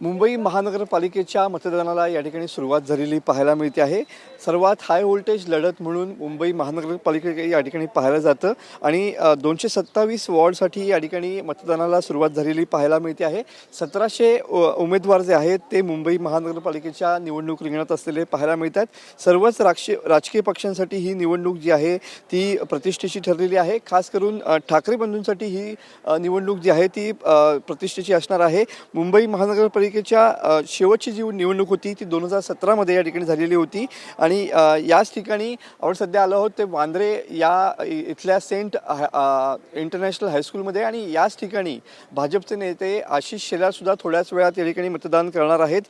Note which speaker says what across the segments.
Speaker 1: मुंबई महानगरपालिकेच्या मतदानाला या ठिकाणी सुरुवात झालेली पाहायला मिळते आहे। सर्वात हाय व्होल्टेज लढत म्हणून मुंबई महानगरपालिके या ठिकाणी पाहायला जातं आणि 227 वॉर्डसाठी या ठिकाणी मतदानाला सुरुवात झालेली पाहायला मिळते आहे। 1700 उमेदवार जे आहेत ते मुंबई महानगरपालिकेच्या निवडणूक रिंगणात असलेले पाहायला मिळतात। सर्वच राजकीय पक्षांसाठी ही निवडणूक जी आहे ती प्रतिष्ठेची ठरलेली आहे। खास करून ठाकरे बंधूंसाठी ही निवडणूक जी आहे ती प्रतिष्ठेची असणार आहे। मुंबई महानगरपालिकेच्या शेवटची जी निवडणूक होती ती 2017 मध्ये या ठिकाणी झालेली होती आणि याच ठिकाणी आपण सध्या आलो आहोत ते वांद्रे या इथल्या सेंट इंटरनॅशनल हायस्कूलमध्ये आणि याच ठिकाणी भाजपचे नेते आशिष शेलार सुद्धा थोड्याच वेळात या ठिकाणी मतदान करणार आहेत।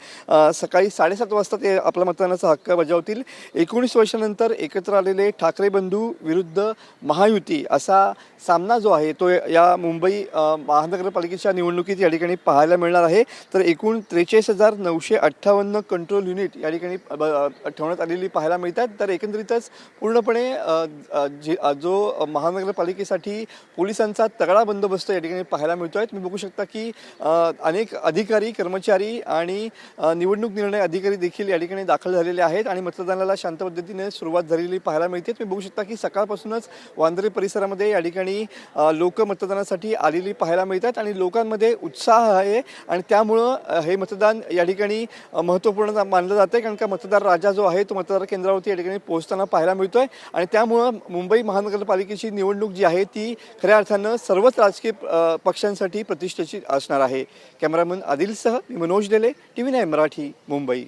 Speaker 1: सकाळी 7:30 वाजता ते आपला मतदानाचा हक्क बजावतील। 19 वर्षानंतर एकत्र आलेले ठाकरे बंधू विरुद्ध महायुती असा सामना जो आहे तो या मुंबई महानगरपालिकेच्या निवडणुकीत या ठिकाणी पाहायला मिळणार आहे। तर एकूण 43,958 कंट्रोल युनिट या ठिकाणी ठेवण्यात आलेली पाहायला मिळतात। तर एकंदरीतच पूर्णपणे जो महानगरपालिकेसाठी पोलिसांचा तगडा बंदोबस्त या ठिकाणी पाहायला मिळतोय। तुम्ही बघू शकता की अनेक अधिकारी कर्मचारी आणि निवडणूक निर्णय अधिकारी देखील या ठिकाणी दाखल झालेले आहेत आणि मतदानाला शांत पद्धतीने सुरुवात झालेली पाहायला मिळते। तुम्ही बघू शकता की सकाळपासूनच वांद्रे परिसरामध्ये या ठिकाणी लोक मतदानासाठी आलेली पाहायला मिळतात आणि लोकांमध्ये उत्साह आहे आणि त्यामुळं हे मतदान या ठिकाणी महत्त्वपूर्ण मानलं जातं कारण का मतदार राजा जो आहे तो मतदार केंद्रावरती या ठिकाणी पोहोचताना पाहायला मिळतोय आणि त्यामुळं मुंबई महानगरपालिकेची निवडणूक जी आहे ती खऱ्या अर्थानं सर्वच राजकीय पक्षांसाठी प्रतिष्ठेची असणार आहे। कॅमेरामन आदिलसह मी मनोज डेले, TV9 मराठी, मुंबई।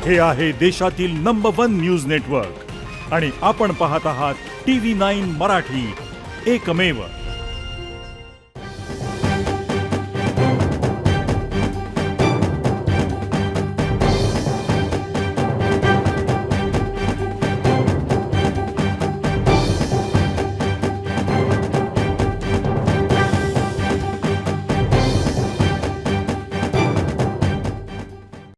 Speaker 2: हे आहे देशातील नंबर 1 न्यूज नेटवर्क आणि आपण पाहत आहात TV9 मराठी, एकमेव।